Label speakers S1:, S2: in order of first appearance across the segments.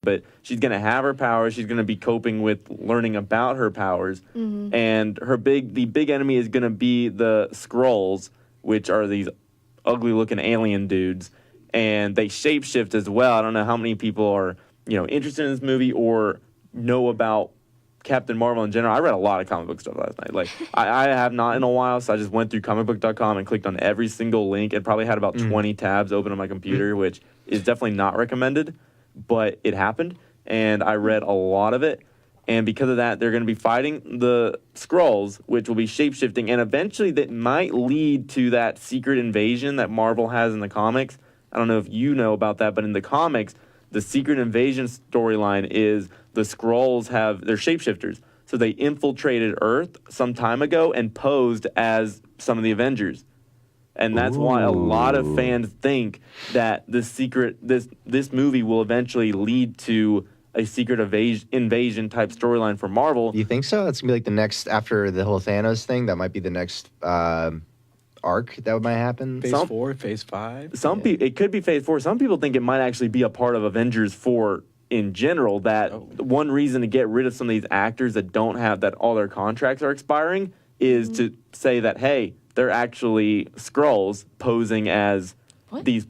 S1: but she's going to have her powers. She's going to be coping with learning about her powers. And the big enemy is going to be the Skrulls, which are these ugly-looking alien dudes. And they shapeshift as well. I don't know how many people are, interested in this movie or know about Captain Marvel in general. I read a lot of comic book stuff last night. Like, I have not in a while, so I just went through comicbook.com and clicked on every single link. It probably had about 20 tabs open on my computer, which is definitely not recommended, but it happened, and I read a lot of it. And because of that, they're going to be fighting the Skrulls, which will be shapeshifting, and eventually that might lead to that secret invasion that Marvel has in the comics. I don't know if you know about that, but in the comics, the secret invasion storyline is the Skrulls they're shapeshifters. So they infiltrated Earth some time ago and posed as some of the Avengers. And that's why a lot of fans think that this movie will eventually lead to a secret invasion type storyline for Marvel.
S2: You think so? That's going to be like the next, after the whole Thanos thing, that might be the next arc that might happen.
S3: Phase 4, Phase 5.
S1: It could be Phase 4. Some people think it might actually be a part of Avengers 4 in general. That one reason to get rid of some of these actors that all their contracts are expiring is to say that, hey, they're actually Skrulls posing as these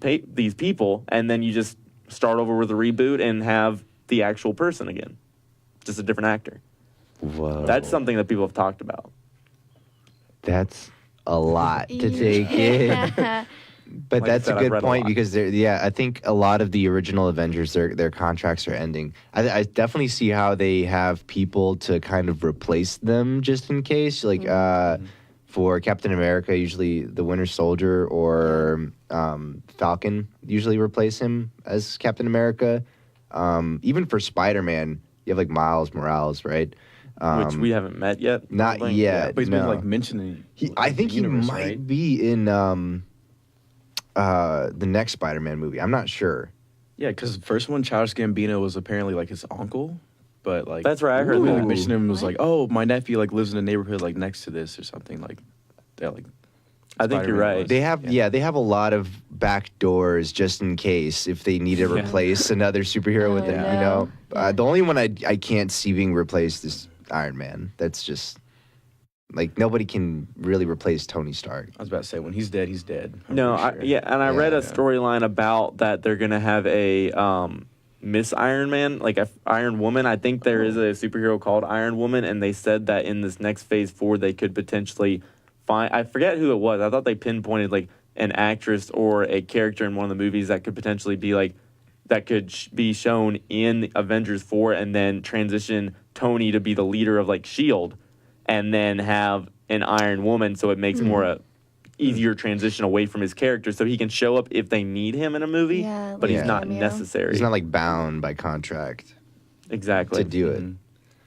S1: people, and then you just start over with a reboot and have the actual person again, just a different actor.
S2: Whoa.
S1: That's something that people have talked about.
S2: That's a lot to take in. But that's a good point because I think a lot of the original Avengers, their contracts are ending. I definitely see how they have people to kind of replace them just in case. Like for Captain America, usually the Winter Soldier or Falcon usually replace him as Captain America. Even for Spider-Man, you have like Miles Morales, right?
S1: Which we haven't met yet.
S2: Not yet. Yeah,
S3: but he's been like mentioning.
S2: I think he might be in the next Spider-Man movie. I'm not sure.
S3: Yeah, because the first one, Childish Gambino was apparently like his uncle, but like
S1: that's right. I heard
S3: they
S1: that.
S3: mentioned him was like, oh, my nephew like lives in a neighborhood like next to this or something like. They're like.
S1: I think you're right.
S2: They have they have a lot of back doors just in case if they need to replace another superhero with it. The only one I can't see being replaced is Iron Man. That's just like nobody can really replace Tony Stark.
S3: I was about to say when he's dead, he's dead.
S1: And I read a storyline about that they're gonna have a Miss Iron Man, like a Iron Woman. I think there is a superhero called Iron Woman, and they said that in this next Phase 4 they could potentially. I forget who it was. I thought they pinpointed like an actress or a character in one of the movies that could potentially be like that could be shown in Avengers 4 and then transition Tony to be the leader of like S.H.I.E.L.D. and then have an Iron Woman so it makes more a easier transition away from his character so he can show up if they need him in a movie, but he's not necessary.
S2: He's not like bound by contract.
S1: Exactly.
S2: To do it.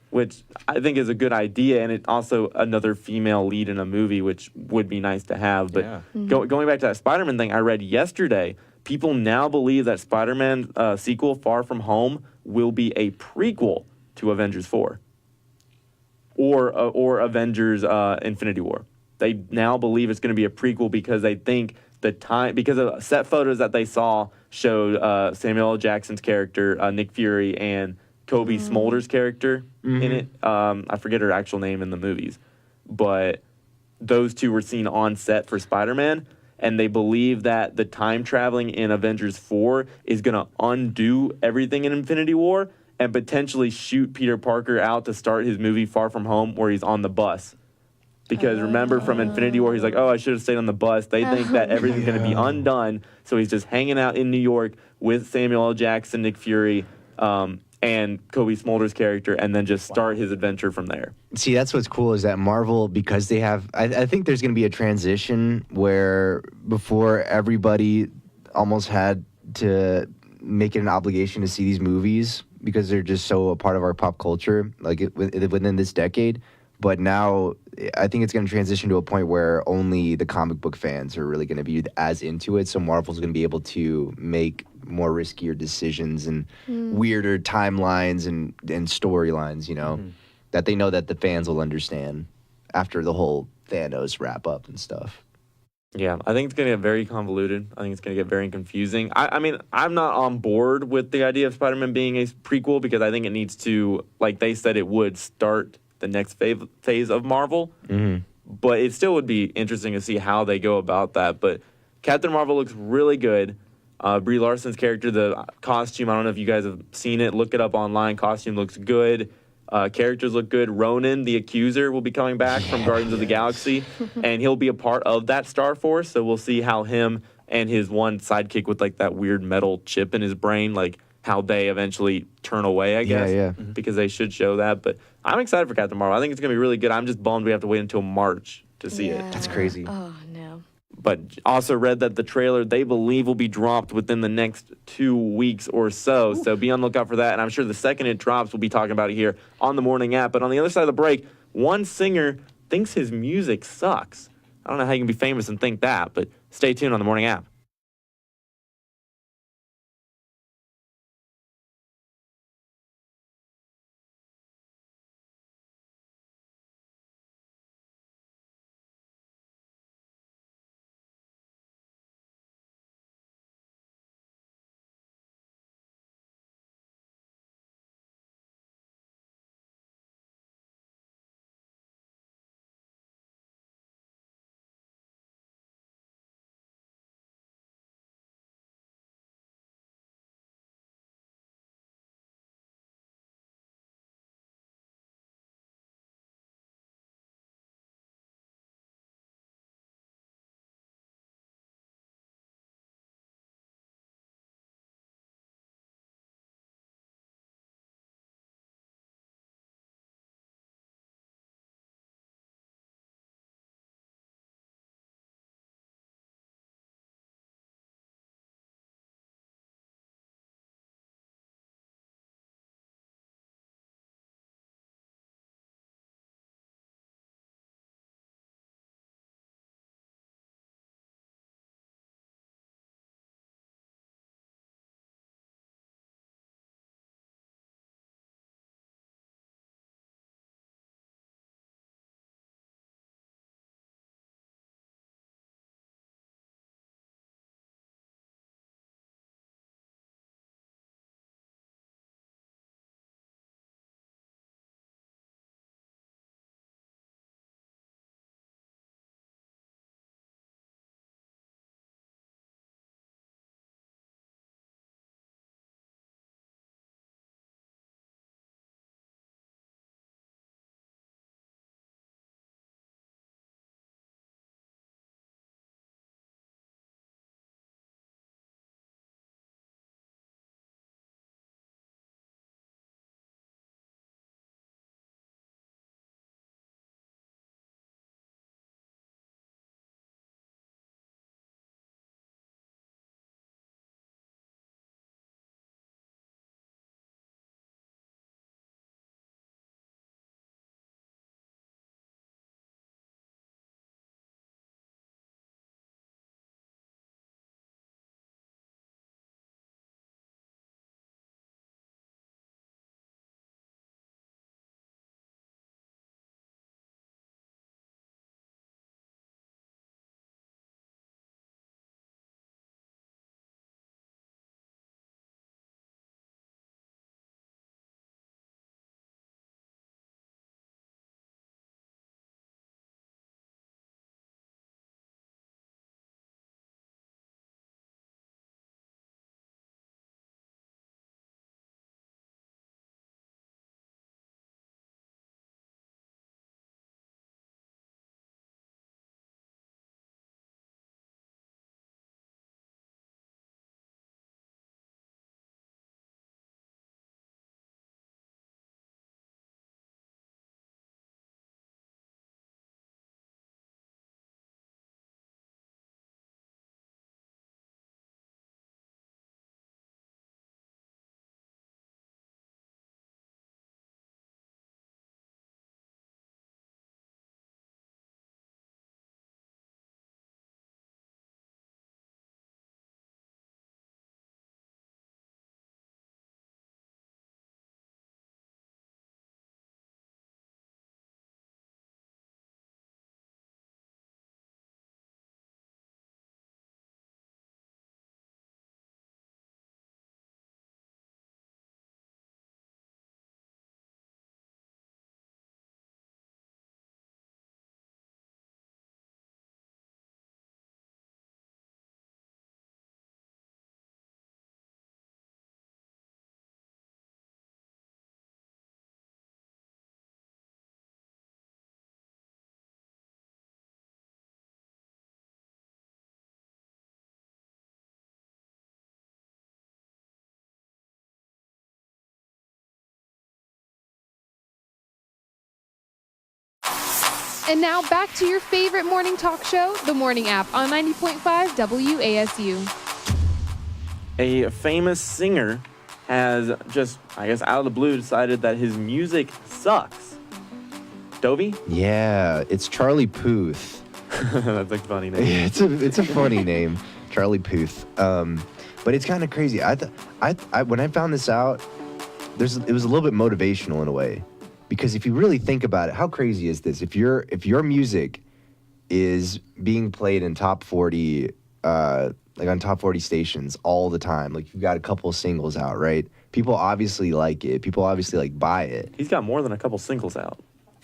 S1: Which I think is a good idea, and it also another female lead in a movie, which would be nice to have. But going back to that Spider-Man thing, I read yesterday, people now believe that Spider-Man sequel, Far From Home, will be a prequel to Avengers 4 or Avengers Infinity War. They now believe it's going to be a prequel because they think because of set photos that they saw showed Samuel L. Jackson's character, Nick Fury, and Kobe Smolder's character in it. I forget her actual name in the movies. But those two were seen on set for Spider-Man, and they believe that the time traveling in Avengers 4 is going to undo everything in Infinity War and potentially shoot Peter Parker out to start his movie Far From Home where he's on the bus. Because remember from Infinity War, he's like, oh, I should have stayed on the bus. They think that everything's going to be undone, so he's just hanging out in New York with Samuel L. Jackson, Nick Fury, and Kobe Smolder's character, and then just start his adventure from there.
S2: See, that's what's cool is that Marvel, because they have, I think there's going to be a transition where before everybody almost had to make it an obligation to see these movies because they're just so a part of our pop culture, like within this decade. But now I think it's going to transition to a point where only the comic book fans are really going to be as into it. So Marvel's going to be able to make more riskier decisions and weirder timelines and storylines, that they know that the fans will understand after the whole Thanos wrap up and stuff.
S1: Yeah, I think it's going to get very convoluted. I think it's going to get very confusing. I mean, I'm not on board with the idea of Spider-Man being a prequel because I think it needs to, like they said it would, start the next phase of Marvel. But it still would be interesting to see how they go about that. But Captain Marvel looks really good. Brie Larson's character, the costume, I don't know if you guys have seen it. Look it up online. Costume looks good. Characters look good. Ronan, the Accuser, will be coming back from Guardians of the Galaxy, and he'll be a part of that Star Force. So we'll see how him and his one sidekick with like that weird metal chip in his brain, like how they eventually turn away, I guess.
S2: Yeah.
S1: Because they should show that. But I'm excited for Captain Marvel. I think it's going to be really good. I'm just bummed we have to wait until March to see it.
S2: That's crazy.
S4: Oh, no.
S1: But also read that the trailer they believe will be dropped within the next 2 weeks or so. So be on the lookout for that. And I'm sure the second it drops, we'll be talking about it here on the morning app. But on the other side of the break, one singer thinks his music sucks. I don't know how you can be famous and think that, but stay tuned on the morning app.
S4: And now back to your favorite morning talk show, The Morning App, on 90.5 WASU.
S1: A famous singer has just, I guess, out of the blue decided that his music sucks. Dovy?
S2: Yeah, it's Charlie Puth.
S1: That's a funny name.
S2: It's a funny name, Charlie Puth. But it's kind of crazy. I when I found this out, it was a little bit motivational in a way, because if you really think about it, how crazy is this? If your music is being played in top 40, like on top 40 stations all the time, like you've got a couple of singles out, right? People obviously like it. People obviously like buy it.
S1: He's got more than a couple singles out.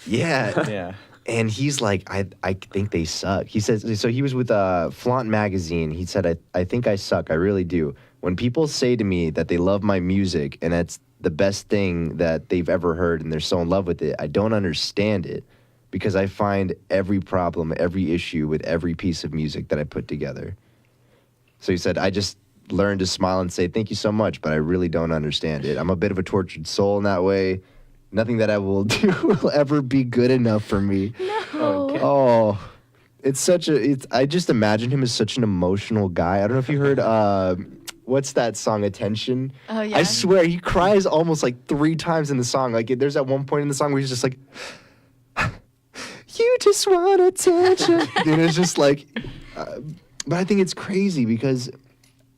S2: Yeah.
S3: Yeah.
S2: And he's like, I think they suck. He says, so he was with Flaunt Magazine. He said, I think I suck. I really do. When people say to me that they love my music and that's the best thing that they've ever heard and they're so in love with it, I don't understand it, because I find every problem, every issue with every piece of music that I put together. So he said, I just learned to smile and say, thank you so much, but I really don't understand it. I'm a bit of a tortured soul in that way. Nothing that I will do will ever be good enough for me.
S4: No.
S3: Okay.
S2: Oh, I just imagine him as such an emotional guy. I don't know if you heard, what's that song, Attention?
S5: Oh, yeah.
S2: I swear, he cries almost like 3 times in the song. Like, there's that one point in the song where he's just like, you just want attention. And it's just like, but I think it's crazy because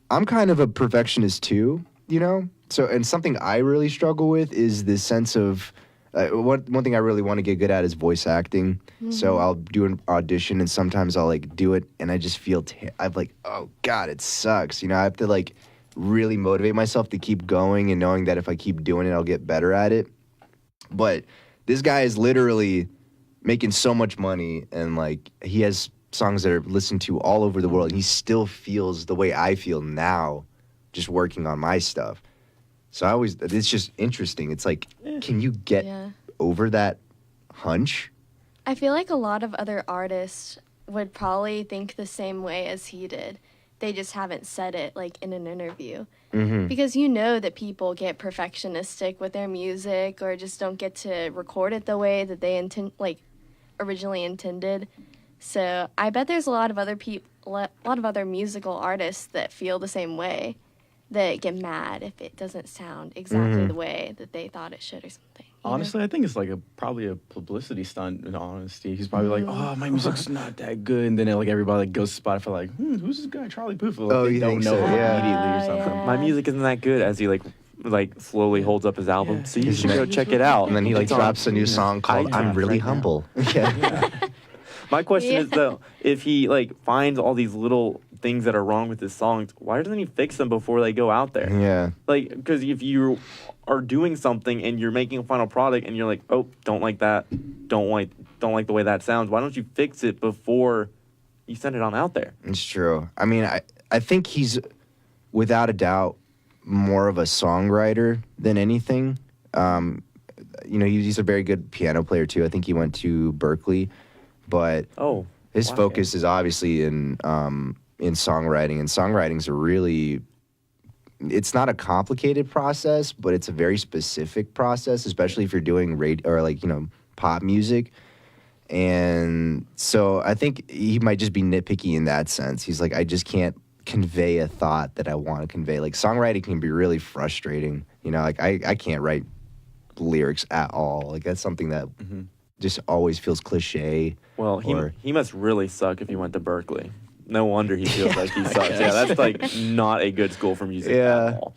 S2: I'm kind of a perfectionist too, you know? So, and something I really struggle with is this sense of, one thing I really want to get good at is voice acting. Mm-hmm. So I'll do an audition and sometimes I'll like do it and I just feel, I'm like, oh God, it sucks. You know, I have to like really motivate myself to keep going and knowing that if I keep doing it, I'll get better at it. But this guy is literally making so much money and like he has songs that are listened to all over the world and he still feels the way I feel now just working on my stuff. So it's just interesting. It's like, can you get over that hunch?
S5: I feel like a lot of other artists would probably think the same way as he did. They just haven't said it like in an interview. Mm-hmm. Because you know that people get perfectionistic with their music or just don't get to record it the way that they originally intended. So I bet there's a lot of other other musical artists that feel the same way, that get mad if it doesn't sound exactly the way that they thought it should or something.
S3: Honestly, I think it's like probably a publicity stunt, in honesty. He's probably like, oh, my music's not that good. And then like everybody like goes to Spotify like, who's this guy, Charlie Puth? Like,
S2: you
S3: don't
S2: think
S3: know
S2: so?
S3: him
S2: Yeah.
S3: immediately or something.
S4: Yeah.
S1: My music isn't that good, as he like slowly holds up his album.
S3: Yeah.
S1: So you should go check it out.
S2: And then he like
S1: It's on-
S2: drops a new song called I'm Really
S1: right now.
S2: Humble. Yeah.
S1: My question is though, if he like finds all these little things that are wrong with his songs, why doesn't he fix them before they go out there?
S2: Yeah.
S1: Like, because if you are doing something and you're making a final product and you're like, oh, don't like that, don't like the way that sounds, why don't you fix it before you send it on out there?
S2: It's true. I mean, I think he's without a doubt more of a songwriter than anything. You know, he's a very good piano player too. I think he went to Berkeley, but his focus is obviously in songwriting, and songwriting's a really, it's not a complicated process, but it's a very specific process, especially if you're doing pop music. And so I think he might just be nitpicky in that sense. He's like, I just can't convey a thought that I want to convey. Like, songwriting can be really frustrating. You know, like I can't write lyrics at all. Like, that's something that just always feels cliche.
S1: Well, he must really suck if he went to Berkeley. No wonder he feels like he sucks. Yeah, that's like not a good school for music at all.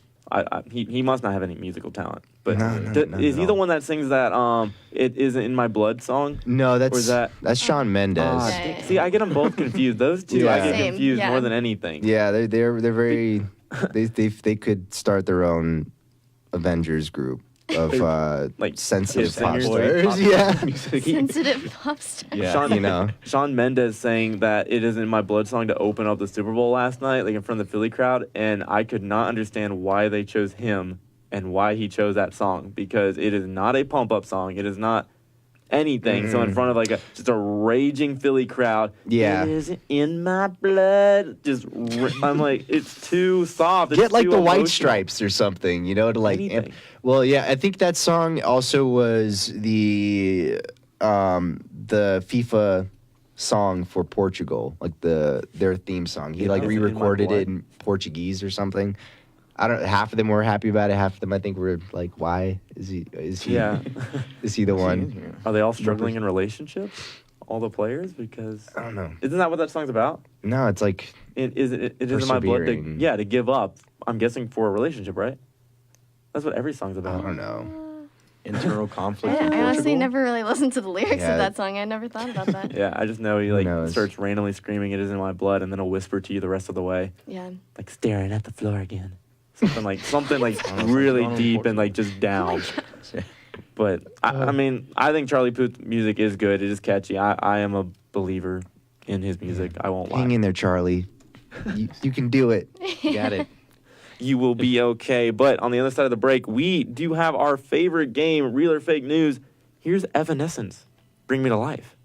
S1: He must not have any musical talent. But is he the one that sings that "It Isn't in My Blood" song?
S2: No,
S1: that's
S2: Shawn Mendez.
S1: See, I get them both confused. Those two, I get confused more than anything.
S2: Yeah, they're very. they could start their own Avengers group of
S1: like
S2: sensitive pop
S1: singers,
S2: stars. Yeah,
S5: Sensitive pop stars.
S3: Yeah.
S1: Shawn Mendez sang that "It Isn't in My Blood" song to open up the Super Bowl last night, like in front of the Philly crowd, and I could not understand why they chose him and why he chose that song, because it is not a pump up song. It is not anything. So in front of like just a raging Philly crowd,
S2: Yeah.
S1: "It isn't in my blood." I'm like, it's too soft. It's
S2: get like
S1: too
S2: the White
S1: emotional.
S2: Stripes or something, you know, to like.
S1: Anything.
S2: Well, yeah, I think that song also was the the FIFA song for Portugal, like their theme song. He like
S1: Is it In My
S2: re-recorded
S1: Blood?
S2: it in Portuguese or something. I don't. Half of them were happy about it. Half of them, I think, were like, "Why is he?
S1: Yeah.
S2: Is he the one?"
S1: Are they all struggling in relationships? All the players? Because
S2: I don't know.
S1: isn't that what that song's about?
S2: No, it's like
S1: It is in my blood to,
S2: Persevering.
S1: to give up. I'm guessing for a relationship, right? That's what every song's
S2: I
S1: about.
S2: don't know.
S3: Internal conflict in
S5: I
S3: Portugal.
S5: honestly never really listened to the lyrics
S2: Yeah.
S5: of that song. I never thought about that.
S1: Yeah, I just know he like
S2: knows?
S1: starts randomly screaming, "It is in my blood," and then he'll whisper to you the rest of the way,
S5: Yeah.
S1: like staring at the floor again. Something like
S3: like
S1: really
S3: going
S1: deep and
S3: Portugal.
S1: like just down. But I mean, I think Charlie Puth's music is good. It is catchy. I am a believer in his music. I won't lie.
S2: Hang in there, Charlie. You can do it. You got it.
S1: You will be okay. But on the other side of the break, we do have our favorite game, Real or Fake News. Here's Evanescence. Bring Me to Life.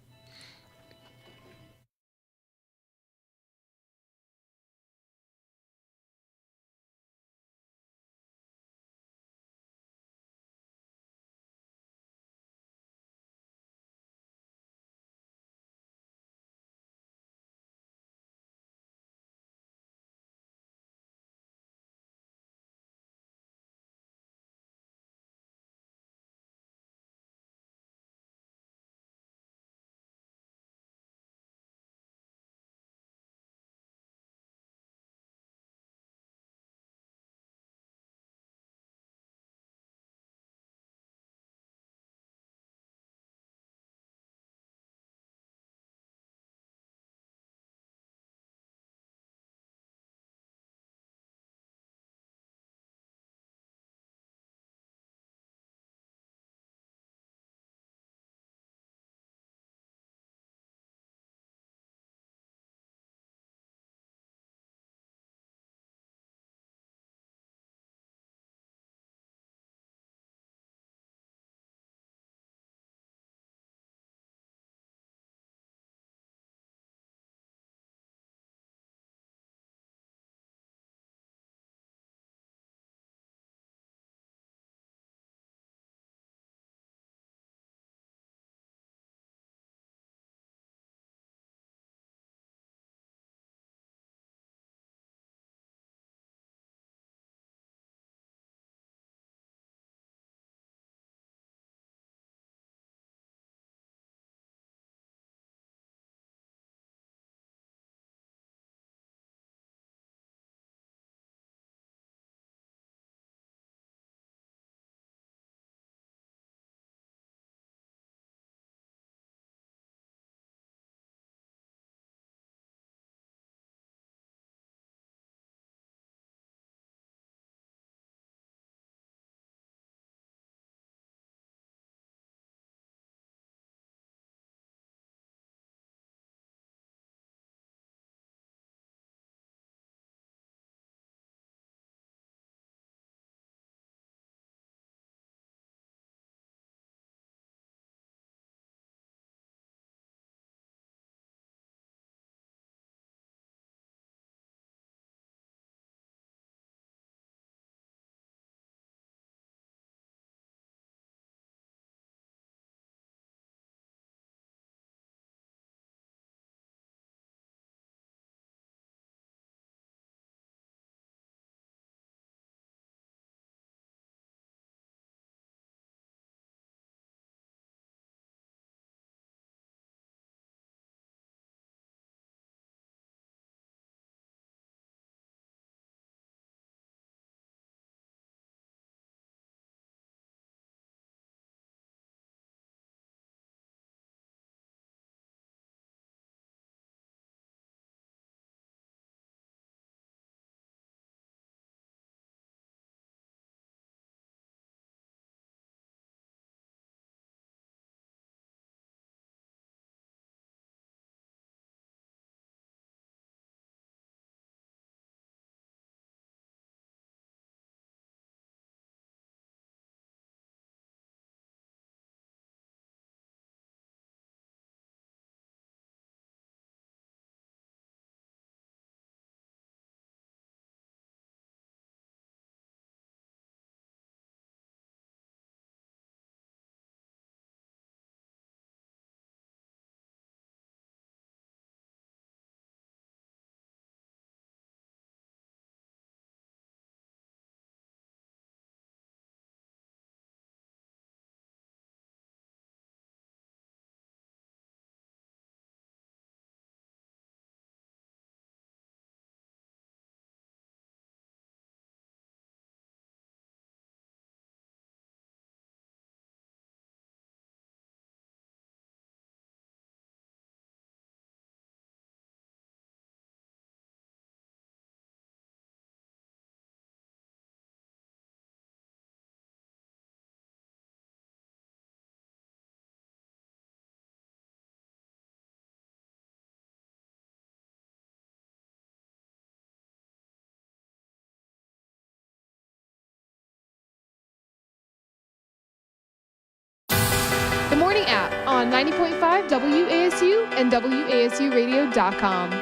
S4: Morning App on 90.5 WASU and WASUradio.com.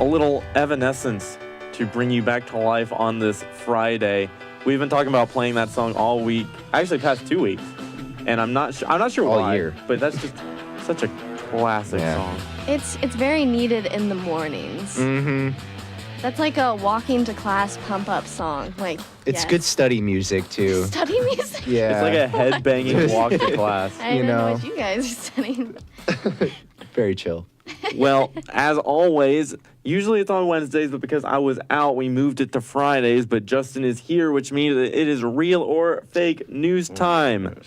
S1: A little Evanescence to bring you back to life on this Friday. We've been talking about playing that song all week, actually past 2 weeks, and I'm not sure
S2: All
S1: why,
S2: year.
S1: but that's just such a classic song.
S5: It's very needed in the mornings.
S2: Mm-hmm.
S5: That's like a walking to class pump up song. Like
S2: It's
S5: yes.
S2: good study music too.
S5: Study music.
S2: Yeah.
S1: It's like a head-banging walk to class.
S5: I don't know what you guys are studying.
S2: Very chill.
S1: Well, as always, usually it's on Wednesdays, but because I was out, we moved it to Fridays. But Justin is here, which means that it is real or fake news time.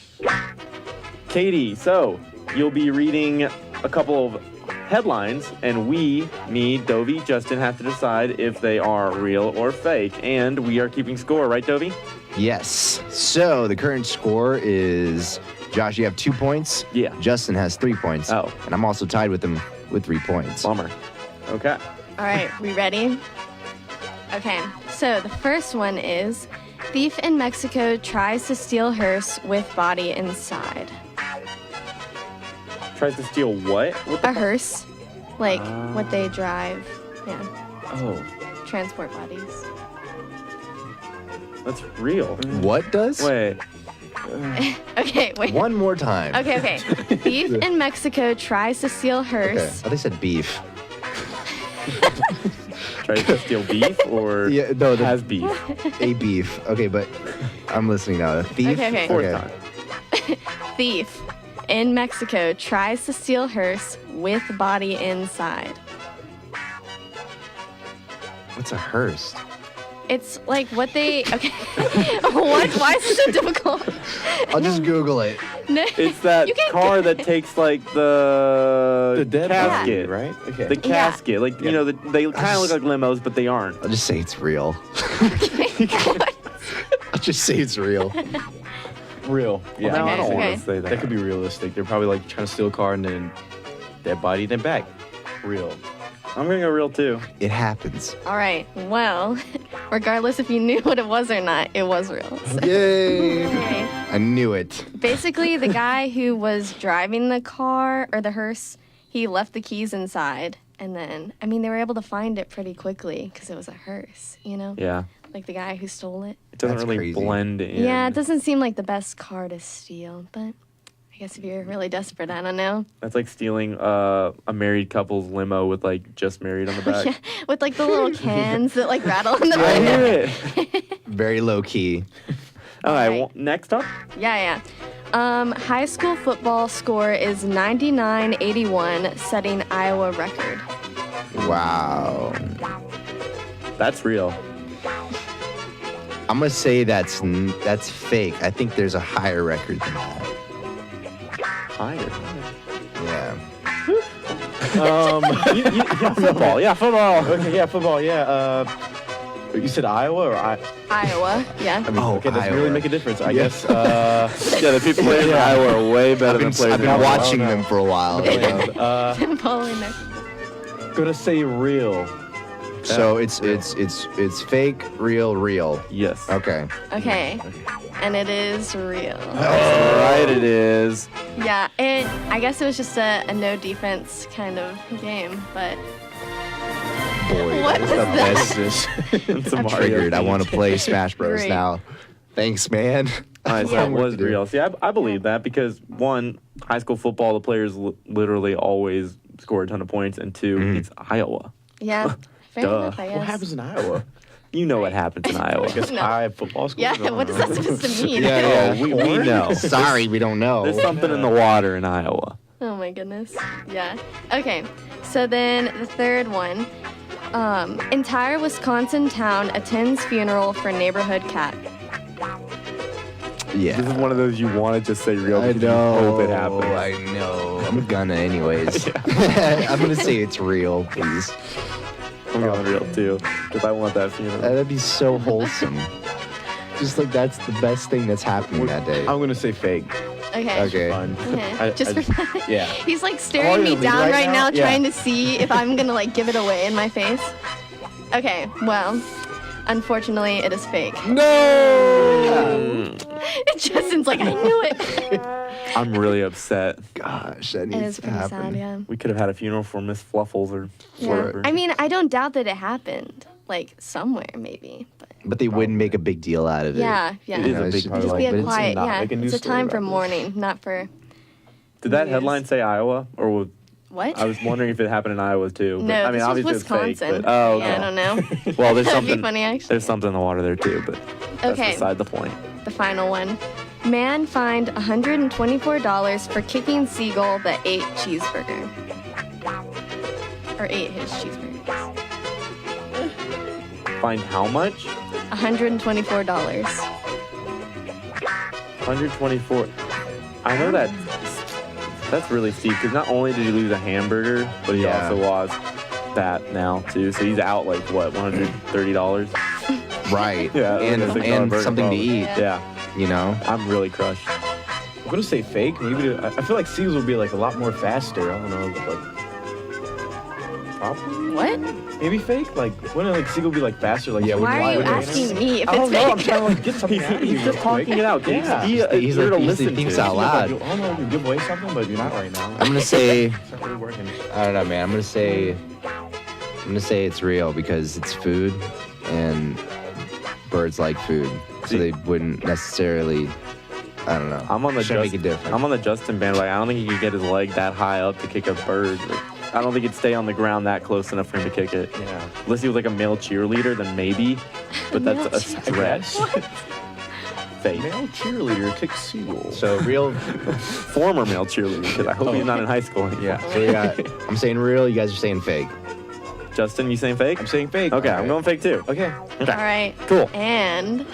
S1: Katie, so you'll be reading a couple of headlines, and me, Dovy, Justin, have to decide if they are real or fake. And we are keeping score, right, Dovy?
S2: Yes. So the current score is, Josh, you have 2 points.
S1: Yeah.
S2: Justin has 3 points.
S1: Oh.
S2: And I'm also tied with him with 3 points.
S1: Bummer. Okay.
S5: All right, we ready? Okay, so the first one is thief in Mexico tries to steal hearse with body inside.
S1: Tries to steal what?
S5: A hearse, like what they drive. Yeah,
S1: Oh,
S5: transport bodies.
S1: that's real.
S2: What does?
S1: Wait.
S5: Okay, wait.
S2: One more time.
S5: Okay. Thief in Mexico tries to steal
S2: Okay.
S5: hearse.
S2: Oh, they said beef.
S1: Tries to steal beef or
S2: Yeah, no,
S1: has beef?
S2: a beef. Okay, but I'm listening now. A thief?
S5: Okay.
S1: Fourth time.
S5: Thief in Mexico tries to steal hearse with body inside.
S2: What's a hearse?
S5: It's like what they. Okay. What? Why is it so difficult?
S2: I'll just Google it.
S5: No,
S1: It's that
S5: you can't
S1: car
S5: go-
S1: that takes like the
S3: dead
S1: casket,
S3: body, right? Okay.
S1: The casket, like you know, they kind of look like limos, but they aren't.
S2: I'll just say it's real. I'll just say it's real.
S3: Real. Yeah.
S1: Now I don't
S5: Okay.
S1: want to say that.
S3: That could be realistic. They're probably like trying to steal a car and then dead body, then back. Real.
S1: I'm gonna go real too.
S2: It happens.
S5: All right. Well, regardless if you knew what it was or not, it was real. So-
S2: Yay!
S5: Okay.
S2: I knew it.
S5: Basically, the guy who was driving the car or the hearse, he left the keys inside, and then they were able to find it pretty quickly because it was a hearse.
S1: Yeah,
S5: Like the guy who stole it.
S1: it doesn't
S2: That's
S1: really
S2: crazy.
S1: blend in.
S5: Yeah, it doesn't seem like the best car to steal, but I guess if you're really desperate, I don't know.
S1: That's like stealing a married couple's limo with like just married on the back.
S5: Yeah, with like the little cans that like rattle in the
S1: I
S5: back.
S1: hear it.
S2: Very low key.
S1: All right,
S5: Alright.
S1: well, next up.
S5: Yeah. High school football score is 99-81, setting Iowa record.
S2: Wow.
S1: That's real.
S2: I'm gonna say that's fake. I think there's a higher record than that.
S1: Higher.
S2: Yeah.
S1: Yeah, football. Yeah, football.
S3: Okay, yeah, football, yeah. You said Iowa or
S5: Iowa, yeah.
S3: I mean,
S2: Oh,
S3: okay, doesn't
S2: Iowa.
S3: really make a difference. I guess.
S1: Yeah, the people playing in Iowa are way better than players
S2: I've
S1: in
S2: been
S1: Iowa.
S2: watching them for a while.
S5: Following next.
S3: Gonna say real.
S2: So it's fake, real.
S1: Yes.
S2: Okay.
S5: Okay. And it is real.
S1: Right, it is.
S5: Yeah, I guess it was just a no defense kind of game, but
S2: Boy,
S5: What
S2: that is
S5: was
S2: the
S5: that?
S2: best.
S1: It's a Mario
S2: Triggered. I
S1: theme.
S2: want to play Smash Bros.
S5: Great.
S2: now. Thanks, man.
S1: All right, so
S5: Yeah.
S1: it was real. See, I believe that because one, high school football, the players literally always score a ton of points, and two, it's Iowa.
S5: yeah, fair
S1: Duh.
S5: enough, I guess.
S3: What happens in Iowa?
S1: You know what happens in Iowa.
S3: I guess
S5: No.
S3: high football school.
S5: Yeah, what is that supposed to mean?
S1: Oh, we know.
S2: Sorry, we don't know.
S1: There's something in the water in Iowa.
S5: Oh my goodness. Yeah. Okay. So then the third one. Entire Wisconsin town attends funeral for neighborhood cat.
S2: Yeah.
S1: This is one of those you want to just say real
S2: I
S1: because you
S2: know.
S1: hope it happens.
S2: I know. I'm gonna anyways. I'm gonna say it's real, please.
S1: I'm going real too because I want that funeral.
S2: That'd be so wholesome. Just like that's the best thing that's happening that day.
S3: I'm gonna say fake.
S5: Okay.
S2: Okay.
S3: Fun.
S5: Okay. Just for fun.
S3: yeah.
S5: He's like
S3: Oh,
S5: staring me
S3: you're
S5: down
S3: right
S5: right
S3: now?
S5: now,
S3: Yeah.
S5: trying to see if I'm gonna like give it away in my face. Okay. Well, unfortunately, it is fake.
S2: No.
S5: Justin's like, I knew it.
S1: I'm really upset.
S2: Gosh, that
S5: It
S2: needs
S5: is
S2: to
S5: pretty
S2: happen.
S5: sad, yeah.
S1: We could have had a funeral for Miss Fluffles or
S5: Yeah.
S1: whatever.
S5: I mean, I don't doubt that it happened, like somewhere maybe, but
S2: But they wouldn't make a big deal out of it.
S5: yeah, yeah.
S1: It is a
S2: it's
S1: big
S2: just-
S1: deal.
S5: Just be
S3: But
S5: a
S3: it's
S5: quiet,
S3: not
S5: yeah.
S3: like a news
S5: It's a
S3: story
S5: time for
S3: about this.
S5: mourning, not for
S1: Did that
S5: news.
S1: headline say Iowa? Or
S5: What?
S1: I was wondering if it happened in Iowa too. But,
S5: No,
S1: I mean,
S5: this was
S1: obviously
S5: Wisconsin.
S1: it's fake. But, oh, okay.
S5: Yeah, I don't know.
S1: Well, there's
S5: That'd be
S1: something.
S5: funny, actually.
S1: There's something in the water there too, but that's
S5: Okay.
S1: beside the point.
S5: The final one. Man fined $124 for kicking seagull that ate cheeseburger. Or ate his cheeseburger.
S1: Find how much?
S5: $124.
S1: 124. I know that's really steep because not only did he lose a hamburger, but he
S2: Yeah.
S1: also lost that now too. So he's out like what, $130?
S2: Right.
S1: Yeah,
S2: and
S1: like a $6
S2: and
S1: burger
S2: something to
S1: probably.
S2: eat.
S1: Yeah,
S2: You know.
S1: I'm really crushed.
S3: I'm gonna say fake. Maybe I feel like seagulls would be like a lot more faster. I don't know, but like probably.
S5: What?
S3: Maybe fake. Like wouldn't like seagull be like faster? Like
S2: Yeah,
S5: Why are you
S2: wouldn't it?
S5: asking me if
S3: I
S5: it's
S3: don't know. I'm
S5: fake?
S3: trying to like get something out of you.
S1: He's just
S3: real quick.
S1: talking it out. Can
S3: Yeah.
S1: you be
S2: He's
S1: here
S2: like
S1: to
S2: he
S1: listen
S2: thinks
S1: to?
S2: out loud.
S3: I don't know. You give away something, but you're not right now.
S2: I'm gonna say
S3: It's not really working.
S2: I don't know, man. I'm gonna say it's real because it's food, and birds like food, so they wouldn't necessarily. I don't know.
S1: I'm on the
S2: Shouldn't make it different.
S1: I'm on the Justin bandwagon. I don't think he could get his leg that high up to kick a bird. Like, I don't think he'd stay on the ground that close enough for him to kick it.
S3: Yeah.
S1: Unless he was like a male cheerleader, then maybe. But that's a
S3: I
S1: stretch.
S3: guess.
S1: Fake.
S3: Male cheerleader kicks seagull.
S2: So real.
S1: Former male cheerleader, because I hope he's not in high school anymore.
S3: Yeah.
S2: So we got. I'm saying real. You guys are saying fake.
S1: Justin, you saying fake?
S3: I'm saying fake.
S1: Okay, I'm going fake too.
S3: Okay.
S5: All right.
S1: Cool.
S5: And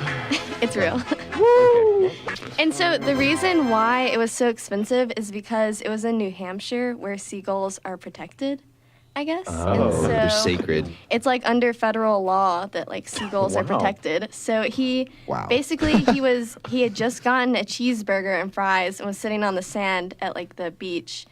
S5: it's real.
S3: Woo!
S5: And so the reason why it was so expensive is because it was in New Hampshire where seagulls are protected, I guess.
S2: Oh,
S5: and
S2: they're
S5: so
S2: sacred.
S5: it's like under federal law that like seagulls are
S3: Wow.
S5: protected. So he
S2: Wow.
S5: basically he had just gotten a cheeseburger and fries and was sitting on the sand at like the beach.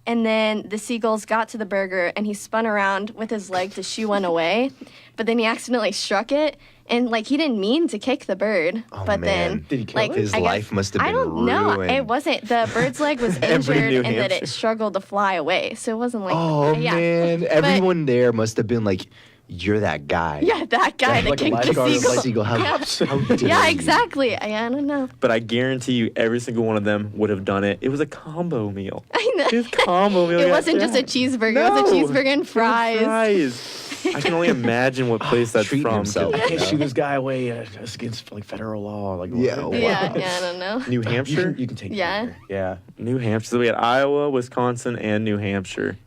S5: And then the seagulls got to the burger and he spun around with his leg to shoo one away, but then he accidentally struck it and like he didn't mean to kick the bird,
S2: Oh,
S5: but
S2: man.
S5: then
S3: Did he kill
S5: like
S3: it?
S2: His
S5: I guess-
S2: life must have been
S5: I don't know.
S2: ruined.
S5: It wasn't. The bird's leg was
S1: Every
S5: injured
S1: New
S5: and that
S1: Hampshire.
S5: it struggled to fly away. So it wasn't like
S2: Oh
S5: yeah.
S2: man,
S5: But-
S2: everyone there must have been like, "You're that guy."
S5: Yeah, that guy that
S3: Like a
S5: kicked the
S3: lifeguard of,
S5: seagull.
S3: like,
S2: Seagull, how dare
S5: Yeah,
S2: you?
S5: exactly. I don't know.
S1: But I guarantee you, every single one of them would have done it. It was a combo meal.
S5: I know.
S1: It was combo meal.
S5: It
S1: got
S5: wasn't just a
S1: jacked.
S5: cheeseburger.
S1: No.
S5: It was a cheeseburger and
S1: It was
S5: fries.
S1: fries. I can only imagine what place that's
S2: Treating
S1: from.
S2: himself.
S3: I can't shoot this guy away just against like federal law. Like
S2: Yeah,
S3: what?
S2: wow.
S5: Yeah, I don't know.
S1: New Hampshire?
S3: You can take.
S5: Yeah.
S3: it here. Yeah.
S1: New Hampshire. So we had Iowa, Wisconsin, and New Hampshire.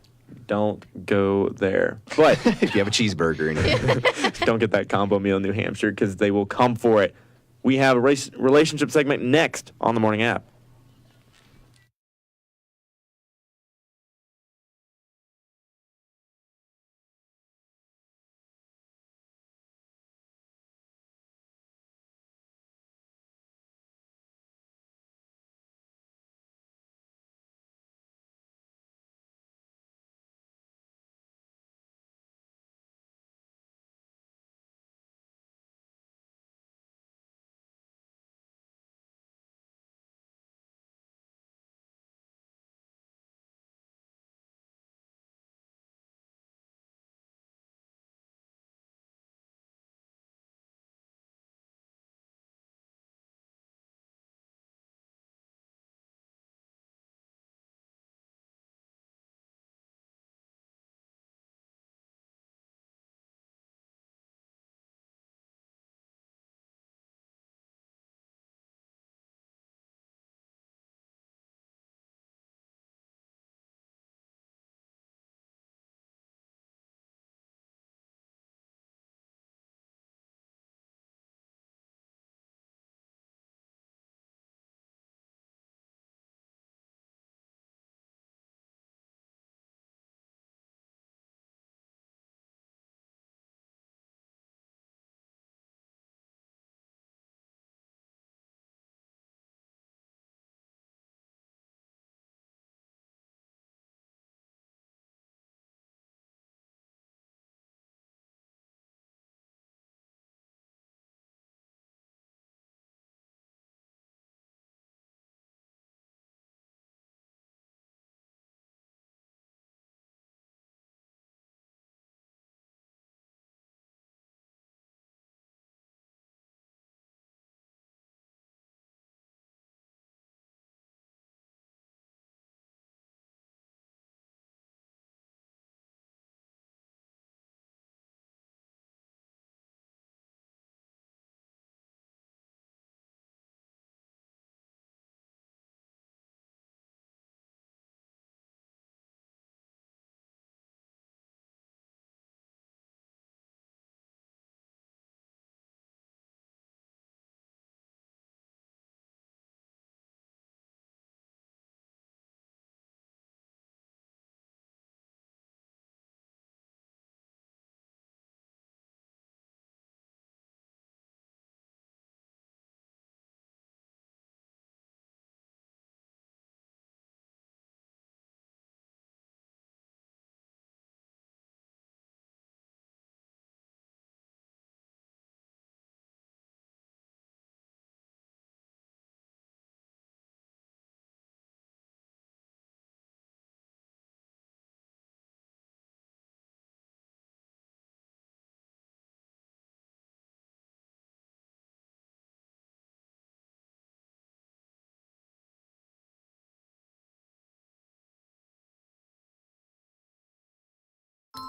S1: Don't go there. But
S2: If you have a cheeseburger in it.
S1: don't get that combo meal in New Hampshire because they will come for it. We have a relationship segment next on the Morning App.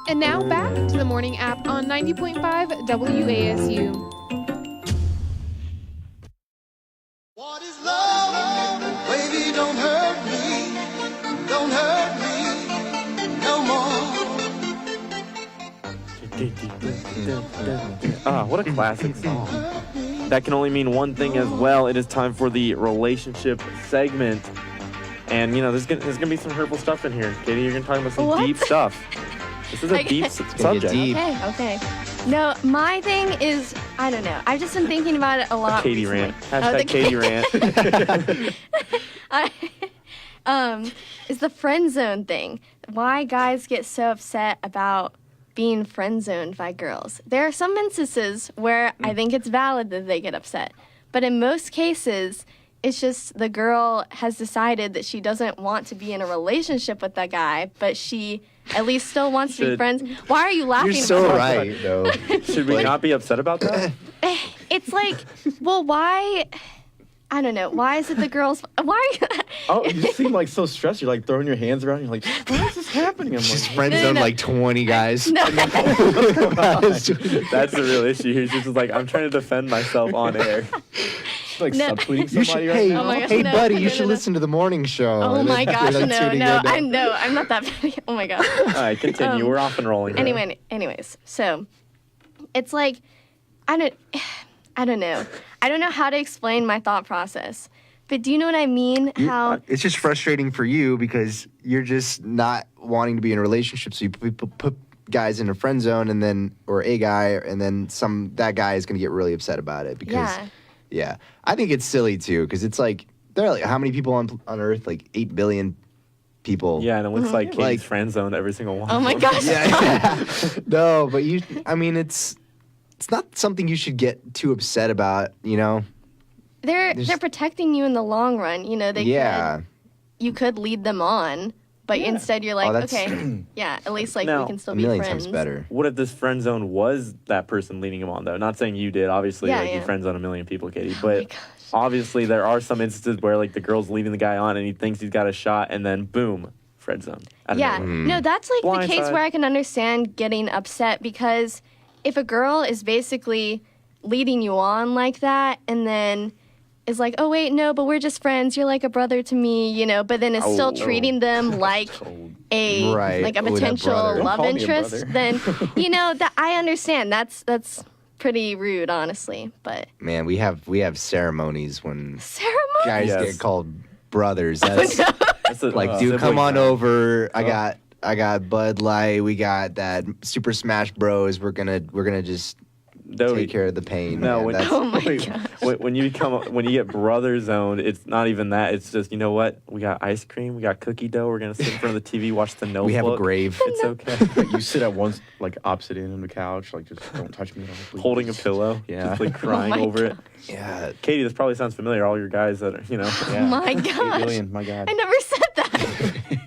S4: And now back to the morning app on 90.5 WASU.
S6: What is love? Baby, don't hurt me. Don't hurt me no more.
S1: What a classic song. That can only mean one thing as well. It is time for the relationship segment. And, there's gonna be some hurtful stuff in here. Katie, you're going to talk about some deep stuff. This is a deep subject.
S2: deep.
S5: Okay. No, my thing is, I don't know. I've just been thinking about it a lot.
S1: Katie
S5: recently.
S1: rant. Hashtag Katie rant.
S5: Is the friend zone thing. Why guys get so upset about being friend zoned by girls. There are some instances where I think it's valid that they get upset. But in most cases, it's just the girl has decided that she doesn't want to be in a relationship with that guy, but she at least still wants to be friends. Why are you laughing?
S2: You're so
S5: about
S2: right, though.
S1: Should we not be upset about that?
S5: It's like, well, why? I don't know. Why is it the girls? Why?
S3: Oh, you seem like so stressed. You're like throwing your hands around. You're like, why is this happening? I'm
S2: She's
S3: like,
S2: friend zoned like 20 guys.
S5: No.
S1: That's the real issue here. She's just like, I'm trying to defend myself on air.
S3: she's like
S5: No.
S3: subtweeting
S2: You should,
S3: somebody right
S2: hey,
S3: now.
S5: Oh my gosh,
S2: hey,
S5: no,
S2: buddy,
S5: no,
S2: you
S5: no,
S2: should
S5: no.
S2: listen to the morning show.
S5: Oh
S2: And
S5: my
S2: then
S5: gosh,
S2: you're, like,
S5: no,
S2: tuning
S5: no,
S2: in now.
S5: I'm not that funny. Oh my gosh.
S1: All right, continue. We're off and rolling.
S5: Anyways, so it's like I don't know. I don't know how to explain my thought process. But do you know what I mean? How
S2: It's just frustrating for you because you're just not wanting to be in a relationship. So you put guys in a friend zone, and then or a guy, and then that guy is going to get really upset about it because yeah, I think it's silly too because it's like there are like how many people on Earth? Like 8 billion people.
S1: Yeah, and it looks like Katie's
S2: Like-
S1: friend zoned every single one.
S5: oh my
S1: of them.
S5: gosh.
S2: Yeah. No, but it's not something you should get too upset about, you know?
S5: They're protecting you in the long run. You know, you could lead them on, but instead you're like,
S2: that's
S5: okay, yeah, at least like
S1: Now,
S5: we can still
S2: A
S5: be
S2: million
S5: friends.
S2: times better.
S1: What if this friend zone was that person leading him on, though? Not saying you did, obviously.
S5: Yeah,
S1: like, you
S5: yeah.
S1: friend zone a million people, Katie.
S5: Oh
S1: But
S5: my gosh.
S1: obviously, there are some instances where, like, the girl's leading the guy on and he thinks he's got a shot, and then, boom, friend zone. out of
S5: Yeah,
S1: nowhere.
S5: no, that's like the case
S1: Blindside.
S5: where I can understand getting upset because if a girl is basically leading you on like that and then is like, oh wait, no, but we're just friends. You're like a brother to me, you know, but then is still treating them like a
S2: Right.
S5: like a
S2: Oh, that
S5: potential
S2: brother. Don't
S5: love
S3: call me a
S5: interest,
S3: brother.
S5: then that I understand. That's pretty rude, honestly. But
S2: Man, we have ceremonies when
S5: ceremony.
S2: guys
S1: Yes.
S2: get called brothers. That's
S1: That's a,
S2: like, dude,
S1: sibling
S2: come on
S1: time.
S2: over. I got Bud Light. We got that Super Smash Bros. We're gonna just
S1: Dovy.
S2: take care of the pain.
S1: No,
S2: man.
S1: when,
S2: That's-
S5: Oh my
S1: wait,
S5: gosh.
S1: when you get brother zoned, it's not even that. It's just, you know what? We got ice cream, we got cookie dough. We're gonna sit in front of the TV, watch the Notebook.
S2: we have a grave.
S1: It's okay.
S3: You sit at once, like opposite end on the couch, like just don't touch me at all, please.
S1: Holding a pillow,
S3: Yeah.
S1: just like crying
S5: my
S1: over it.
S2: Yeah.
S1: Katie, this probably sounds familiar. All your guys that are,
S3: Yeah.
S5: My
S3: 8
S5: gosh.
S3: billion, my God.
S5: I never said that.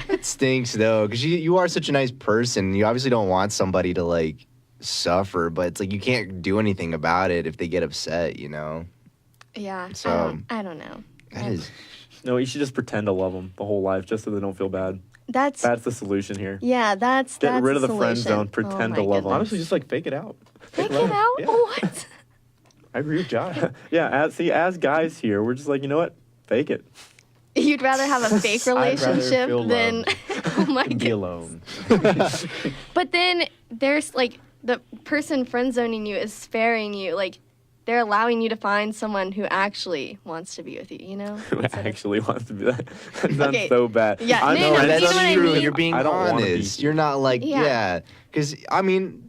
S2: It stinks though, because you are such a nice person. You obviously don't want somebody to like suffer, but it's like you can't do anything about it if they get upset, you know.
S5: Yeah.
S2: So-
S5: I don't know.
S2: That is
S1: No, you should just pretend to love them the whole life, just so they don't feel bad.
S5: That's
S1: the solution here.
S5: yeah. That's
S1: Get rid
S5: the
S1: of the friend
S5: solution.
S1: zone, pretend
S5: Oh
S1: to
S5: my
S1: love 'em.
S5: goodness.
S3: Honestly, just like fake it out.
S5: Take it out.
S3: Yeah.
S5: What?
S3: I agree with Josh.
S1: Yeah, as guys here, we're just like, you know what? Fake it.
S5: You'd rather have a fake
S3: I'd rather
S5: relationship
S3: feel
S5: than oh my
S3: Be
S5: god.
S3: alone.
S5: But then there's like the person friend zoning you is sparing you. Like they're allowing you to find someone who actually wants to be with you. You know.
S1: Who
S5: Instead of-
S1: actually wants to be that? That sounds
S5: Okay.
S1: so bad.
S5: Yeah,
S1: I
S5: no,
S1: know
S5: no,
S1: that's
S5: you know what I
S1: true.
S5: mean?
S2: You're being
S1: I don't wanna be-
S2: honest. You're not like
S5: Yeah.
S2: because I mean,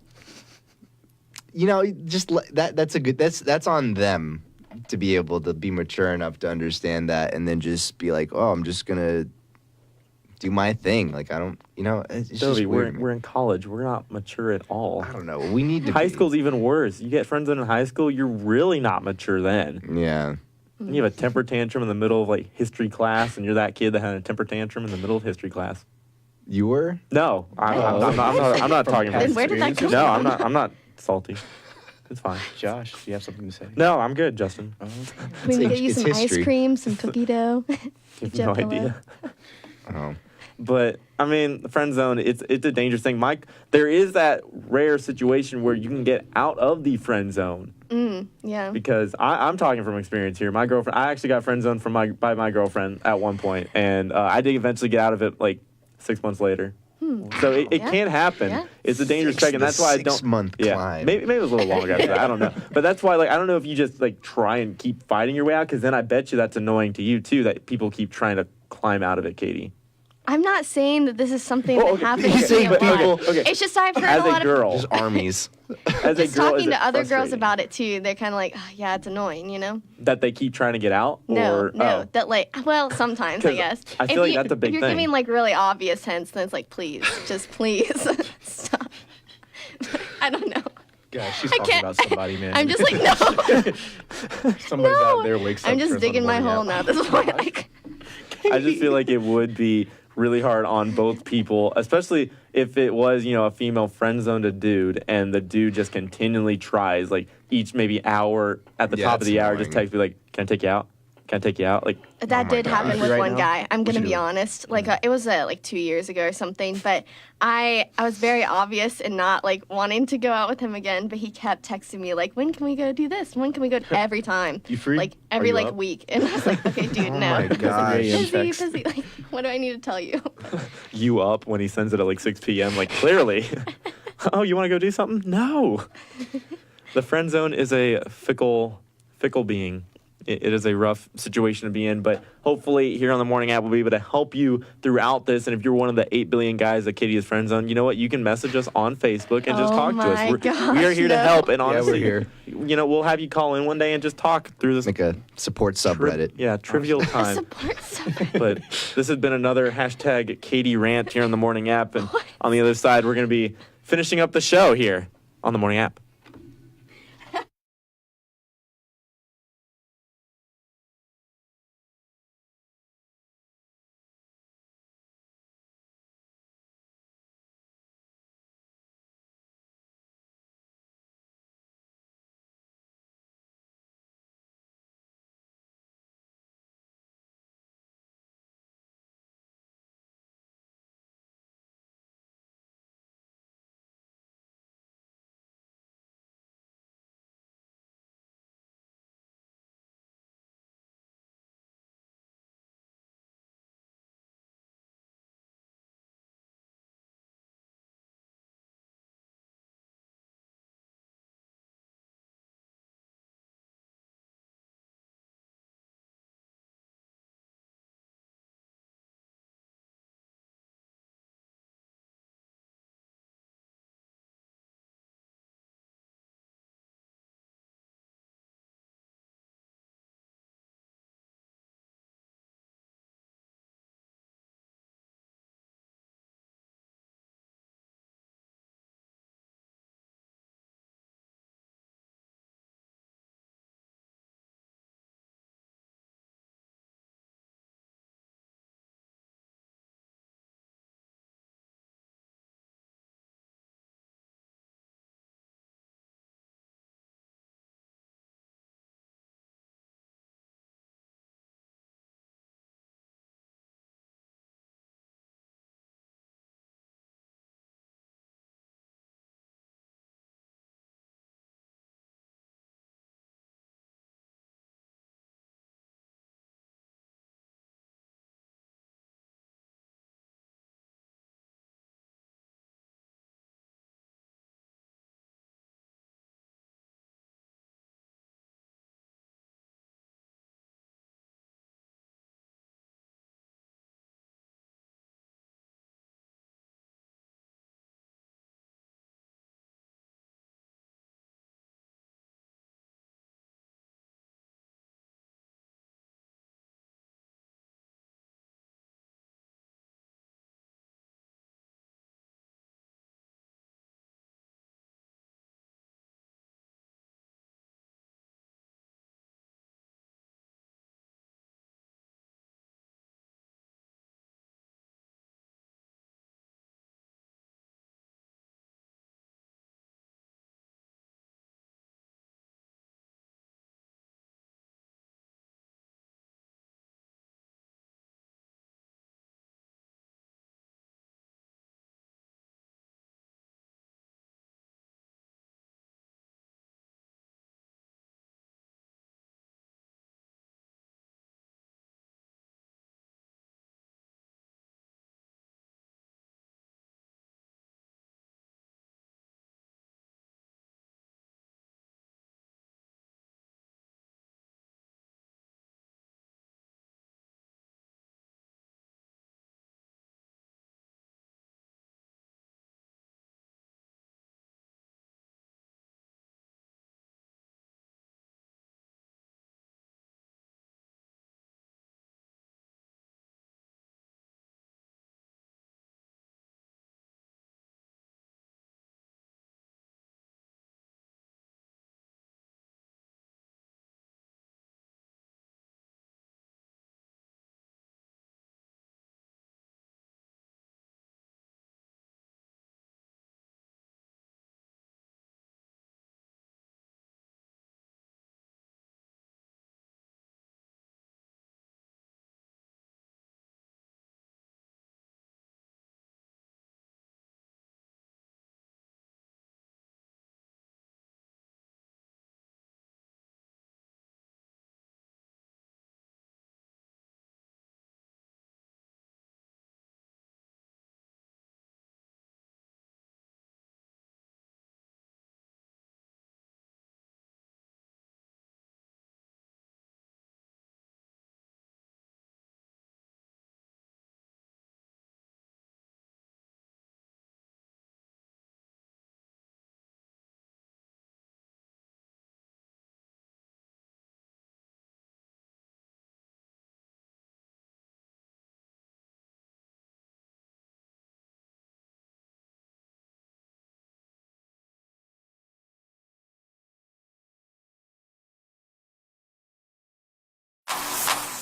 S2: you know, just that's on them to be able to be mature enough to understand that, and then just be like, oh, I'm just gonna do my thing. Like I don't, you know, it's just
S1: Dovy,
S2: weird.
S1: we're in college. We're not mature at all.
S2: I don't know. We need to
S1: High
S2: be.
S1: school's even worse. You get friends in high school, you're really not mature then.
S2: Yeah.
S1: And you have a temper tantrum in the middle of like history class, and you're that kid that had a temper tantrum in the middle of history class.
S2: You were?
S1: No, I'm not talking about.
S5: Then where did that come
S1: No,
S5: from?
S1: I'm not salty. It's fine.
S3: Josh, do you have something to say?
S1: No, I'm good, Justin.
S3: Oh, okay.
S5: We can
S2: It's
S5: get you
S2: it's
S5: some
S2: history.
S5: ice cream, some cookie dough.
S1: You have no
S5: Jello.
S1: idea.
S2: Oh.
S1: But I mean, the friend zone, it's a dangerous thing. There is that rare situation where you can get out of the friend zone.
S5: Yeah.
S1: Because I'm talking from experience here. My girlfriend, I actually got friend zoned by my girlfriend at one point, and I did eventually get out of it like 6 months later. So it can happen.
S5: Yeah.
S1: It's a dangerous track, and that's why I don't.
S2: 6 month climb.
S1: Maybe it was a little longer after that. I don't know, but that's why I don't know if you just try and keep fighting your way out, because then I bet you that's annoying to you too, that people keep trying to climb out of it, Katie.
S5: I'm not saying that this is something
S1: Oh,
S5: that
S1: okay.
S5: happens to me a lot.
S1: Okay.
S5: It's just I've heard
S1: As
S5: a lot
S1: a girl,
S2: Just armies.
S1: as a
S5: of
S1: girl,
S5: talking
S1: is it
S5: to other girls
S1: frustrating
S5: about it too. They're kind of like, oh, yeah, it's annoying, you know?
S1: that they keep trying to get out.
S5: No,
S1: or,
S5: that well, sometimes I
S1: 'Cause
S5: guess.
S1: I feel like that's a big
S5: if you're
S1: thing.
S5: giving like really obvious hints, then it's like, please, just please stop. I don't know.
S3: God, she's
S5: I
S3: talking
S5: can't-
S3: about somebody, man.
S5: I'm just like, no,
S3: Somebody's out there wakes up.
S5: I'm just
S3: turns on the
S5: digging my
S3: morning
S5: hole
S3: app.
S5: now at this point. Like,
S1: I just feel like it would be really hard on both people, especially if it was, a female friend zoned a dude, and the dude just continually tries, each maybe hour at the
S2: Yeah,
S1: top of
S2: that's
S1: the hour, just
S2: annoying.
S1: text me can I take you out? Can I take you out?
S5: that
S2: my
S5: did
S2: God.
S5: happen with
S3: Right
S5: one
S3: now?
S5: guy. I'm gonna
S3: you
S5: be
S3: doing?
S5: honest. It was like 2 years ago or something. But I was very obvious in not wanting to go out with him again. But he kept texting me when can we go do this? When can we go? Every time.
S3: You free?
S5: Every
S3: Are you up?
S5: week. And I was like, okay, dude,
S2: Oh
S5: no.
S2: my gosh.
S5: Busy. What do I need to tell you?
S1: You up when he sends it at 6 p.m. Clearly. Oh, you want to go do something? No. The friend zone is a fickle being. It is a rough situation to be in, but hopefully here on the Morning App we'll be able to help you throughout this. And if you're one of the 8 billion guys that Katie is friend zone, you know what? You can message us on Facebook and just
S5: Oh
S1: talk to us.
S5: my gosh,
S1: we are here to
S5: no.
S1: help, and
S2: we're
S1: honestly,
S2: here.
S1: We'll have you call in one day and just talk through this.
S2: Like a support subreddit.
S1: Trivial time.
S5: Support somebody.
S1: But this has been another hashtag Katie rant here on the Morning App, and on the other side we're going to be finishing up the show here on the Morning App.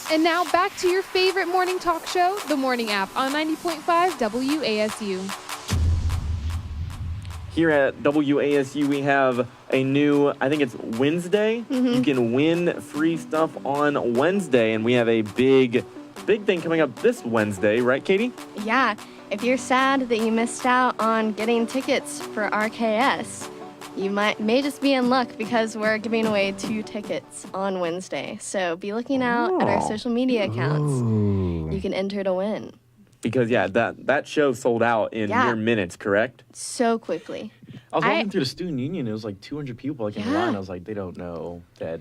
S4: And now back to your favorite morning talk show, The Morning App on 90.5 WASU.
S1: Here at WASU, we have a new, I think it's Wednesday. You can win free stuff on Wednesday, and we have a big thing coming up this Wednesday, right, Katie?
S5: Yeah, if you're sad that you missed out on getting tickets for RKS, you may just be in luck because we're giving away 2 tickets on Wednesday. So be looking out at our social media accounts. You can enter to win.
S1: Because, yeah, that show sold out in mere minutes, correct?
S5: So quickly.
S3: I was walking through the student union. It was like 200 people like in line. I was like, they don't know that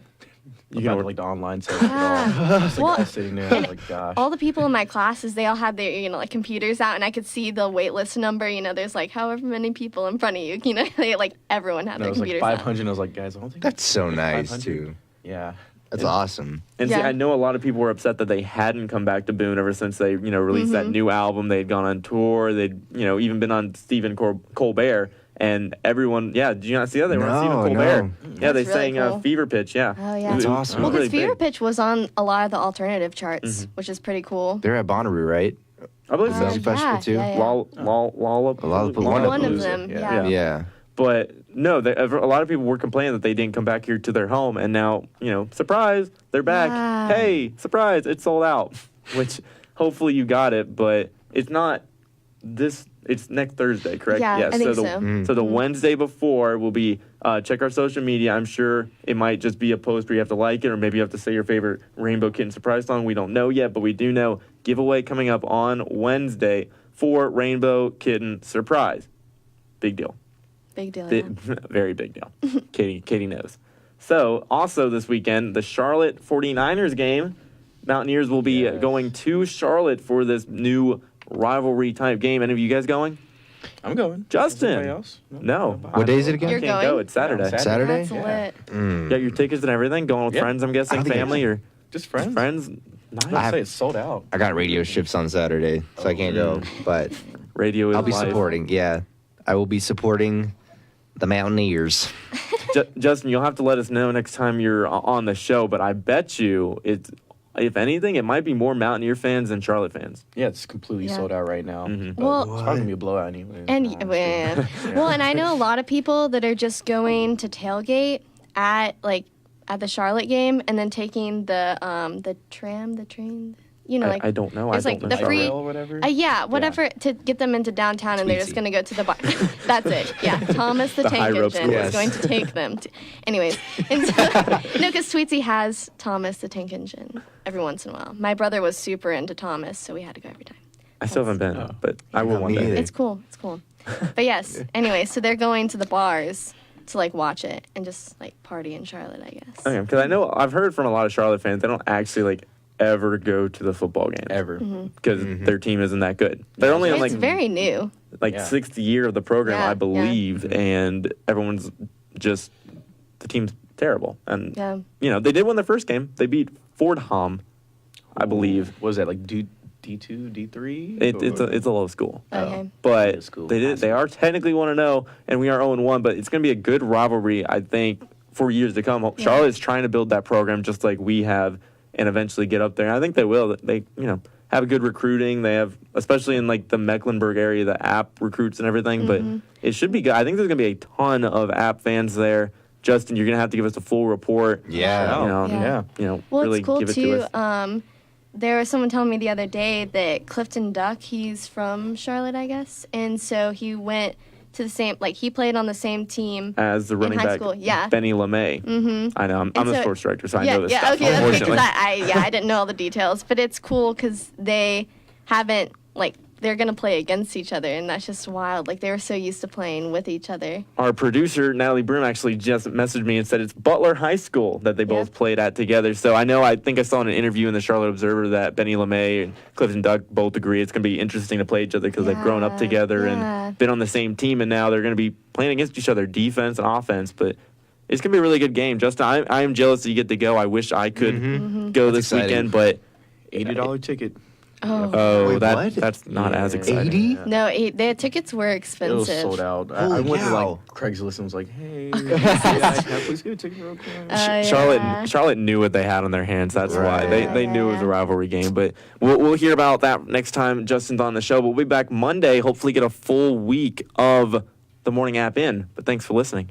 S3: you got like the online section at all. Just like all sitting there. I was like, gosh.
S5: All the people in my classes, they all had their, like computers out, and I could see the wait list number. There's like however many people in front of you. Like everyone had their computers
S3: out. It was like 500.
S5: out.
S3: And I was like, guys, I don't think
S2: That's so nice,
S3: 500.
S2: too.
S3: Yeah.
S2: That's awesome.
S1: And see, I know a lot of people were upset that they hadn't come back to Boone ever since they, released that new album. They'd gone on tour. They'd, even been on Stephen Colbert. And everyone, did you not see that? They were on Stephen Colbert.
S2: No.
S1: Yeah, they
S5: That's really
S1: sang
S5: cool.
S1: Fever Pitch, yeah.
S5: Oh, yeah.
S2: That's awesome.
S5: Well,
S1: Really
S5: because Fever
S1: big.
S5: Pitch was on a lot of the alternative charts, which is pretty cool.
S2: They're at Bonnaroo, right?
S1: I believe so.
S2: Music festival, too?
S5: Yeah.
S1: Lollapalooza.
S5: One of them, yeah.
S2: Yeah.
S1: But no, a lot of people were complaining that they didn't come back here to their home, and now, surprise, they're back.
S5: Yeah.
S1: Hey, surprise, it's sold out. Which hopefully you got it, but it's not this. It's next Thursday, correct?
S5: Yeah, I think so.
S1: So the Wednesday before will be check our social media. I'm sure it might just be a post where you have to like it, or maybe you have to say your favorite Rainbow Kitten surprise song. We don't know yet, but we do know giveaway coming up on Wednesday for Rainbow Kitten surprise. Big deal.
S5: Big deal. Yeah.
S1: Very big deal. Katie knows. So, also this weekend, the Charlotte 49ers game. Mountaineers will be going to Charlotte for this new rivalry type game. Any of you guys going?
S3: I'm going.
S1: Justin.
S3: Anybody else?
S1: No.
S2: What day is it again?
S5: You're
S1: I can't
S5: going?
S1: go. It's Saturday.
S3: Yeah,
S2: Saturday?
S5: That's lit.
S1: You got your tickets and everything? Going with
S3: Yeah.
S1: friends, I'm guessing?
S2: I think
S1: Family or
S3: Just friends.
S1: friends?
S3: I
S1: Nice.
S3: say it's sold out.
S2: I got radio shifts on Saturday, so I can't go. But
S1: Radio is
S2: I'll be
S1: live.
S2: supporting. Yeah. I will be supporting the Mountaineers.
S1: Justin, you'll have to let us know next time you're on the show, but I bet you it's, if anything, it might be more Mountaineer fans than Charlotte fans.
S3: Yeah, it's completely sold out right now. But
S5: Well-
S3: it's probably gonna be a blowout anyway.
S5: And
S3: honestly.
S5: well, and I know a lot of people that are just going to tailgate at the Charlotte game and then taking the train.
S1: I don't know.
S5: There's
S1: I
S5: like
S1: don't
S5: the
S1: know.
S5: free,
S3: Rail or whatever?
S5: whatever to get them into downtown, and they're just
S2: Tweety.
S5: gonna go to the bar. That's it. Yeah, Thomas the
S1: The high
S5: Tank
S1: rope
S5: Engine
S2: school.
S5: is going to take them. Anyways, and so, no, because Tweetsy has Thomas the Tank Engine every once in a while. My brother was super into Thomas, so we had to go every time.
S1: I still haven't been, but I will one
S2: me
S1: day.
S2: either.
S5: It's cool. It's cool. But yes. Anyway, so they're going to the bars to watch it and just party in Charlotte, I guess.
S1: Okay, because I know I've heard from a lot of Charlotte fans they don't actually ever go to the football games
S3: Ever.
S1: because their team isn't that good. They're only on
S5: It's very new.
S1: sixth year of the program,
S5: Yeah,
S1: I believe, and everyone's just the team's terrible. And they did win the first game. They beat Fordham, I believe.
S3: What was that, like D2, D3?
S1: It's a low school.
S5: Okay.
S1: But
S3: School.
S1: they are technically 1-0, and we are 0-1. But it's going to be a good rivalry, I think, for years to come. Charlotte's trying to build that program just like we have, and eventually get up there. And I think they will. They have a good recruiting. They have, especially in the Mecklenburg area, the App recruits and everything. But it should be good. I think there's going to be a ton of App fans there. Justin, you're going to have to give us a full report.
S2: Yeah.
S5: Well,
S1: really
S5: it's cool
S1: give it
S5: too.
S1: to us.
S5: There was someone telling me the other day that Clifton Duck, he's from Charlotte, I guess, and so he went to the same, he played on the same team
S1: As the running
S5: high
S1: back,
S5: school, yeah.
S1: Benny LeMay. Mm-hmm. I know. I'm the
S5: so-
S1: sports director, so I know this
S5: yeah,
S1: stuff,
S5: okay, that's because
S1: unfortunately.
S5: I didn't know all the details, but it's cool because they haven't they're gonna play against each other, and that's just wild. They were so used to playing with each other.
S1: Our producer, Natalie Broom, actually just messaged me and said it's Butler High School that they both played at together. So I think I saw in an interview in the Charlotte Observer that Benny LeMay and Clifton Duck both agree it's going to be interesting to play each other because they've grown up together and been on the same team, and now they're going to be playing against each other, defense and offense. But it's going to be a really good game. Justin, I am jealous that you get to go. I wish I could go this
S2: exciting.
S1: weekend, but
S3: $80 ticket.
S1: Oh,
S2: Wait, what?
S1: that's not as exciting.
S2: 80?
S5: No, their tickets were
S3: It was
S5: expensive.
S3: sold out. I
S2: Holy
S3: went to
S2: cow.
S3: like Craigslist and was like, hey, can I please get a ticket real quick?
S1: Charlotte knew what they had on their hands. That's why they knew it was a rivalry game. But we'll hear about that next time Justin's on the show. But we'll be back Monday. Hopefully, get a full week of the morning app in. But thanks for listening.